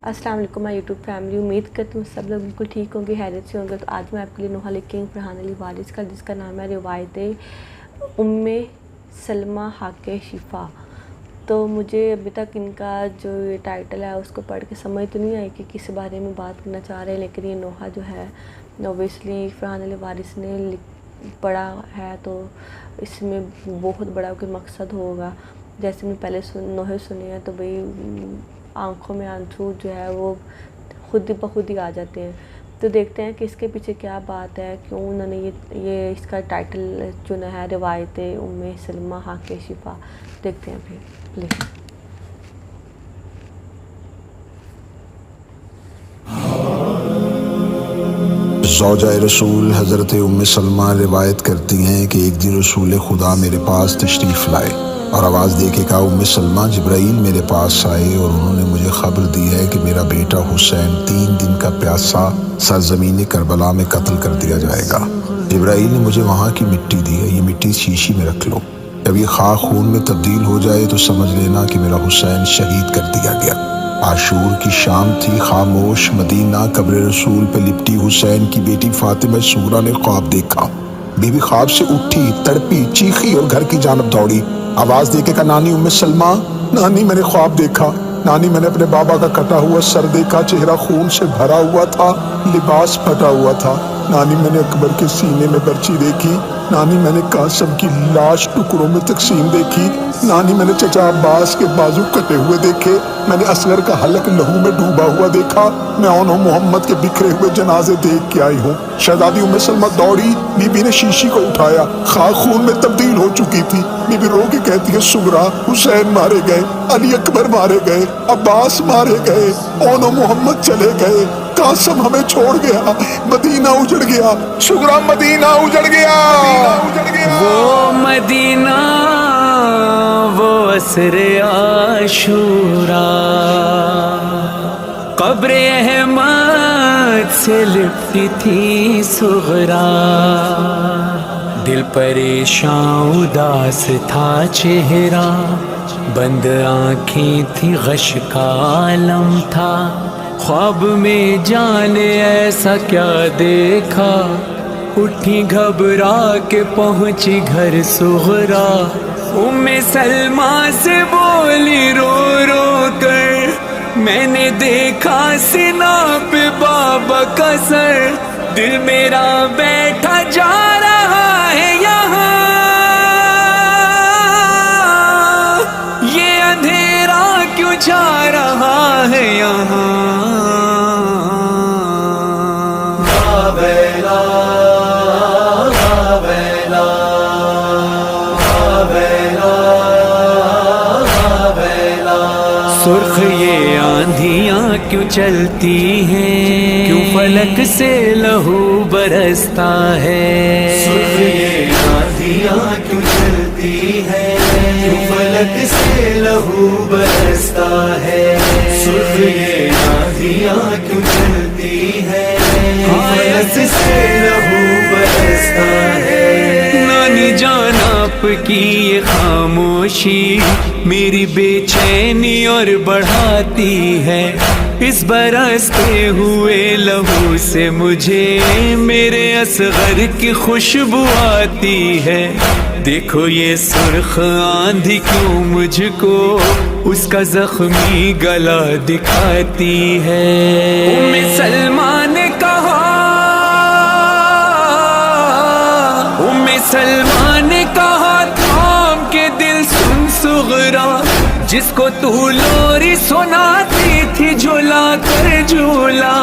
السلام علیکم میں یوٹیوب فیملی، امید کرتی ہوں سب لوگ بالکل ٹھیک ہوں گے، خیریت سے ہوں گے۔ تو آج میں آپ کے لیے نوحہ لے کے فرحان علی وارث کا، جس کا نام ہے روایت ام سلمہ حق شفا۔ تو مجھے ابھی تک ان کا جو یہ ٹائٹل ہے اس کو پڑھ کے سمجھ تو نہیں آئی کہ کس بارے میں بات کرنا چاہ رہے ہیں، لیکن یہ نوحہ جو ہے اوبیسلی فرحان علی وارث نے پڑھا ہے تو اس میں بہت بڑا کوئی مقصد ہوگا۔ جیسے میں پہلے نوحے سنے ہیں تو بھئی آنکھوں میں آنسو جو ہے وہ خود بخود ہی آ جاتے ہیں۔ تو دیکھتے ہیں کہ اس کے پیچھے کیا بات ہے، کیوں انہوں نے یہ اس کا ٹائٹل چنا ہے روایت ام سلمہ حق شفا۔ دیکھتے ہیں پھر پلیز۔ زوجہ رسول حضرت ام سلمہ روایت کرتی ہیں کہ ایک دن رسول خدا میرے پاس تشریف لائے اور آواز دے کے کہا، ام سلمہ جبرائیل میرے پاس آئے اور انہوں نے مجھے خبر دی ہے کہ میرا بیٹا حسین 3 دن کا پیاسا سرزمین کربلا میں قتل کر دیا جائے گا۔ جبرائیل نے مجھے وہاں کی مٹی دی ہے، یہ مٹی شیشی میں رکھ لو، جب یہ خاک خون میں تبدیل ہو جائے تو سمجھ لینا کہ میرا حسین شہید کر دیا گیا۔ عاشور کی شام تھی، خاموش مدینہ، قبر رسول پہ لپٹی حسین کی بیٹی فاطمہ صغریٰ نے خواب دیکھا۔ بی بی خواب سے اٹھی، تڑپی، چیخی اور گھر کی جانب دوڑی، آواز دے کے کہا، نانی ام سلمہ، نانی میں نے خواب دیکھا، نانی میں نے اپنے بابا کا کٹا ہوا سر دیکھا، چہرہ خون سے بھرا ہوا تھا، لباس پھٹا ہوا تھا، نانی میں نے اکبر کے سینے میں برچی دیکھی، نانی میں نے قاسم کی لاش ٹکڑوں میں تقسیم دیکھی، نانی میں نے چچا عباس کے بازو کٹے ہوئے دیکھے، میں نے اصغر کا حلق لہو میں ڈوبا ہوا دیکھا، میں انہوں محمد کے بکھرے ہوئے جنازے دیکھ کے آئی ہوں۔ شہزادی ام سلمہ دوڑی، بی بی نے شیشی کو اٹھایا، خاک خون میں تبدیل ہو چکی تھی۔ بی بی رو کے کہتی ہے، صغریٰ، حسین مارے گئے، علی اکبر مارے گئے، عباس مارے گئے، انہوں محمد چلے گئے، قاسم ہمیں چھوڑ گیا، مدینہ اجڑ گیا، صغریٰ مدینہ اجڑ گیا۔ وہ مدینہ، وہ عصر عاشورا، قبر احمد سے لپٹی تھی صغریٰ، دل پریشان اداس تھا چہرہ، بند آنکھیں تھی غش کا عالم تھا، خواب میں جانے ایسا کیا دیکھا، اٹھی گھبرا کے پہنچی گھر صغریٰ، ام سلمہ سے بولی رو رو کر، میں نے دیکھا سینہ پہ بابا کا سر، دل میرا بیٹھا جا رہا ہے یہاں، یہ اندھیرا کیوں جا رہا ہے یہاں۔ سرخ یہ آندھیاں کیوں چلتی ہیں، کیوں فلک سے لہو برستا ہے، سرخ یہ آندھیاں کیوں چلتی ہیں، کیوں فلک سے لہو برستا ہے، سرخ یہ آندھیاں کیوں چلتی ہیں، کیوں فلک سے لہو برستا ہے۔ نانی جان آپ کی یہ خاموشی میری بے چینی اور بڑھاتی ہے، اس برستے ہوئے لہو سے مجھے میرے اصغر کی خوشبو آتی ہے، دیکھو یہ سرخ آندھی کیوں مجھ کو اس کا زخمی گلا دکھاتی ہے۔ ام سلمہ نے کہا، ام سلمہ نے کہا، تھام کے دل سن صغریٰ، جس کو تو لوری سناتی تھی جھولا کر جھولا،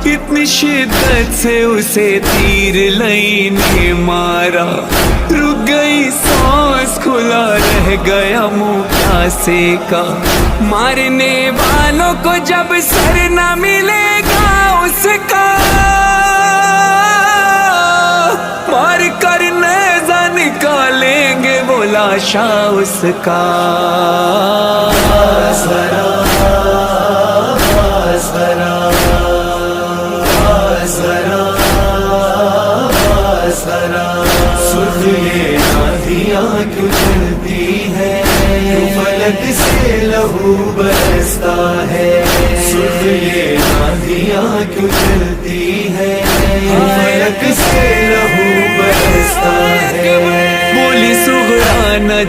اتنی شدت سے اسے تیر لئی نے مارا، رک گئی سانس، کھلا رہ گیا منہ پیاسے کا، مارنے والوں کو جب سر نہ ملے گا اس کا، مار کر نیزہ نکالیں گے وہ لاشا اس کا۔ سرخ یہ آندھیاں کیوں چلتی ہیں، کیوں فلک سے لہو برستا ہے، سرخ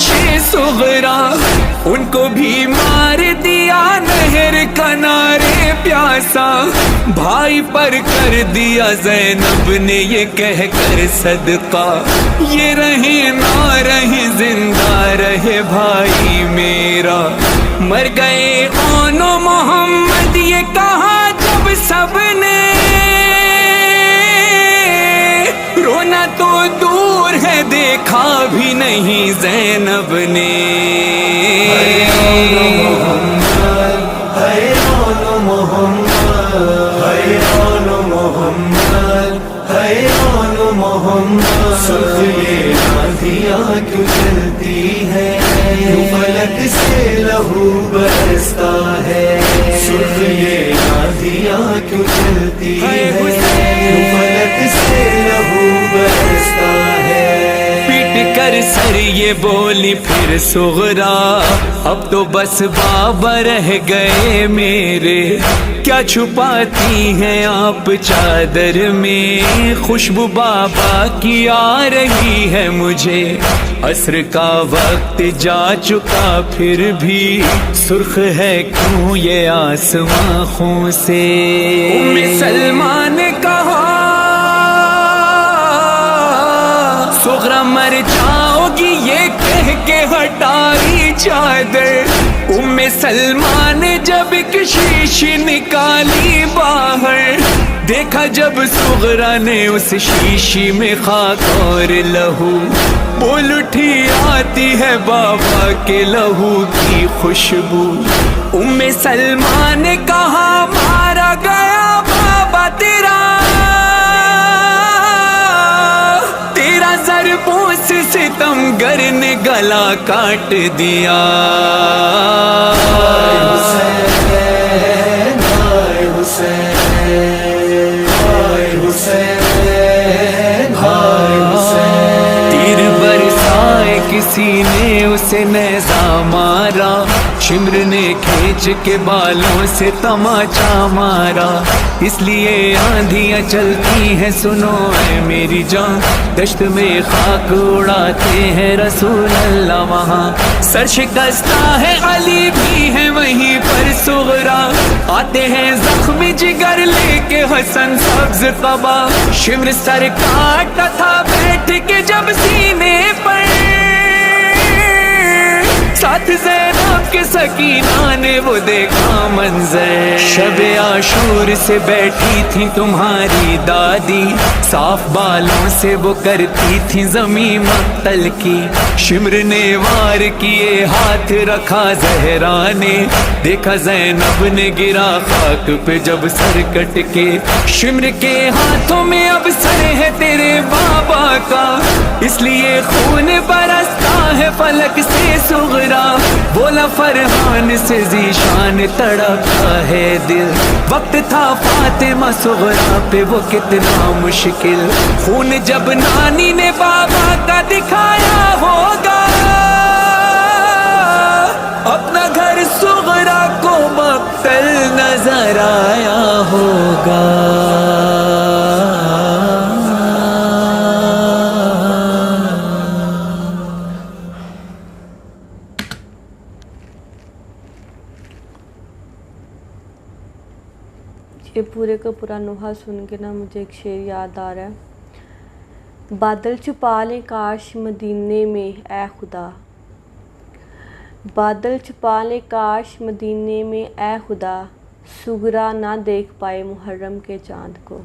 آتش صغرا، ان کو بھی مار دیا نہر کنارے پیاسا، بھائی پر کر دیا زینب نے یہ کہہ کر صدقہ، یہ رہے نہ رہے زندہ رہے بھائی میرا، مر گئے آن و محمد یہ کہا جب سب نے، رونا تو دور ہے دیکھا بھی نہیں زینب نے، سرخ یہ آندھیاں کیوں چلتی ہے، کیوں فلک سے لہو برستا ہے، سرخ یہ آندھیاں کیوں چلتی ہے، کیوں فلک سے لہو برستا ہے، پیٹ کر سر یہ بولی پھر صغرا، اب تو بس بابا رہ گئے میرے، کیا چھپاتی ہیں آپ چادر میں، خوشبو بابا کی آ رہی ہے مجھے، عصر کا وقت جا چکا پھر بھی سرخ ہے کیوں یہ آسماں خون سے، ام سلمہ نے کہا صغرا مر جاؤ گی یہ کہہ کے ہٹائی چادر، ام سلمہ نے جب ایک شیشی نکالی باہر، دیکھا جب صغرا نے اس شیشی میں خاک اور لہو، بول اٹھی آتی ہے بابا کے لہو کی خوشبو، ام سلمہ نے کہا مارا گیا بابا تیرا، تیرا ضربوں سے ستمگر نے گلا کاٹ دیا، تیر برسائے کسی نے اسے نیزہ مارا، شمر نے کھینچ کے بالوں سے تماچا مارا، اس لیے آندھیاں چلتی ہیں سنو اے میری جان، دشت میں خاک اڑاتے ہیں رسول اللہ وہاں، سر شکستہ ہے علی بھی ہے وہیں پر صغرا، آتے ہیں زخمی جگر لے کے حسن سبز قبا، شمر سر کاٹتا تھا بیٹھ کے جب سینے پر، ساتھ زینب کے سکینہ نے وہ دیکھا منظر، شب عاشور سے بیٹھی تھی تمہاری دادی، صاف بالوں سے وہ کرتی تھی زمین مقتل کی، شمر نے وار کیے ہاتھ رکھا زہرا نے، دیکھا زینب نے گرا خاک پہ جب سر کٹ کے، شمر کے ہاتھوں میں اب سر ہے تیرے بابا کا، اس لیے خون برستا ہے فلک سے صغرا، بولا فرحان سے ذیشان تڑپتا ہے دل، وقت تھا فاطمہ صغرا پہ وہ کتنا مشکل، خون جب نانی نے بابا کا دکھایا ہوگا، اپنا گھر صغرا کو مقتل نظر آیا ہوگا، یہ پورے کا پورا نوحہ سن کے نا مجھے ایک شعر یاد آ رہا ہے، بادل چھپا لیں کاش مدینے میں اے خدا، بادل چھپا لیں کاش مدینے میں اے خدا، صغرا نہ دیکھ پائے محرم کے چاند کو،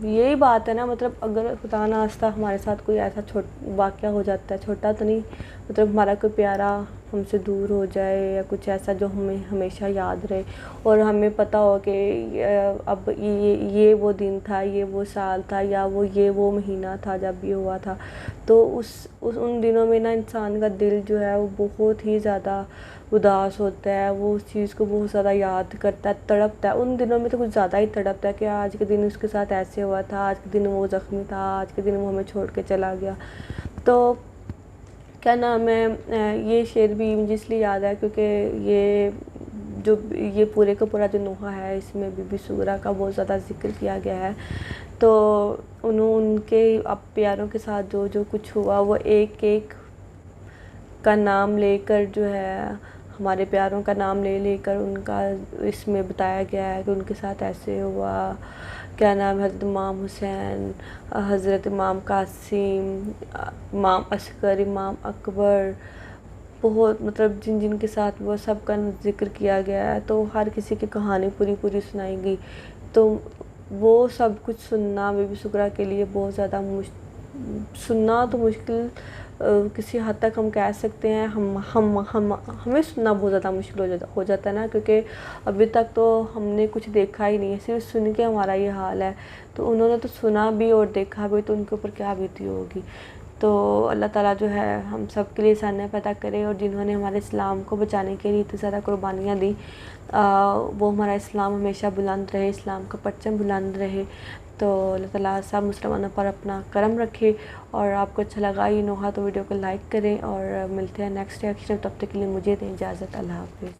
یہی بات ہے نا، مطلب اگر خدا نہ خواستہ ہمارے ساتھ کوئی ایسا واقعہ ہو جاتا ہے، چھوٹا تو نہیں، مطلب ہمارا کوئی پیارا ہم سے دور ہو جائے یا کچھ ایسا جو ہمیں ہمیشہ یاد رہے، اور ہمیں پتہ ہو کہ اب یہ وہ دن تھا، یہ وہ سال تھا، یا وہ مہینہ تھا جب یہ ہوا تھا، تو ان دنوں میں نا انسان کا دل جو ہے وہ بہت ہی زیادہ اداس ہوتا ہے، وہ اس چیز کو بہت زیادہ یاد کرتا ہے، تڑپتا ہے، ان دنوں میں تو کچھ زیادہ ہی تڑپتا ہے کہ آج کے دن اس کے ساتھ ایسے ہوا تھا، آج کے دن وہ زخمی تھا، آج کے دن وہ ہمیں چھوڑ کے چلا گیا، تو کیا نام ہے، یہ شعر بھی مجھے اس لیے یاد ہے کیونکہ یہ پورے کا پورا جو نوحہ ہے اس میں بی بی صغرا کا بہت زیادہ ذکر کیا گیا ہے، تو ان کے اب پیاروں کے ساتھ جو کچھ ہوا وہ ایک ایک کا نام لے کر جو ہے ہمارے پیاروں کا نام لے لے کر ان کا اس میں بتایا گیا ہے کہ ان کے ساتھ ایسے ہوا، کیا نام ہے، حضرت امام حسین، حضرت امام قاسم، امام اصغر، امام اکبر، بہت مطلب جن جن کے ساتھ وہ سب کا ذکر کیا گیا ہے، تو ہر کسی کی کہانی پوری سنائی گئی. تو وہ سب کچھ سننا بی بی سغرا کے لیے بہت زیادہ سننا تو مشکل کسی حد تک ہم کہہ سکتے ہیں، ہمیں سننا بہت زیادہ مشکل ہو جاتا ہے نا، کیونکہ ابھی تک تو ہم نے کچھ دیکھا ہی نہیں ہے، صرف سن کے ہمارا یہ حال ہے. تو انہوں نے تو سنا بھی اور دیکھا بھی، تو ان کے اوپر کیا بیتی ہوگی. تو اللہ تعالیٰ جو ہے ہم سب کے لیے آسانیاں پیدا کرے، اور جنہوں نے ہمارے اسلام کو بچانے کے لیے اتنی زیادہ قربانیاں دی، وہ ہمارا اسلام ہمیشہ بلند رہے، اسلام کا پرچم بلند رہے. تو اللہ تعالیٰ سب مسلمانوں پر اپنا کرم رکھے. اور آپ کو اچھا لگا یہ نوحہ تو ویڈیو کو لائک کریں، اور ملتے ہیں نیکسٹ ریئیکشن. تب تک کے لیے مجھے دیں اجازت. اللہ حافظ.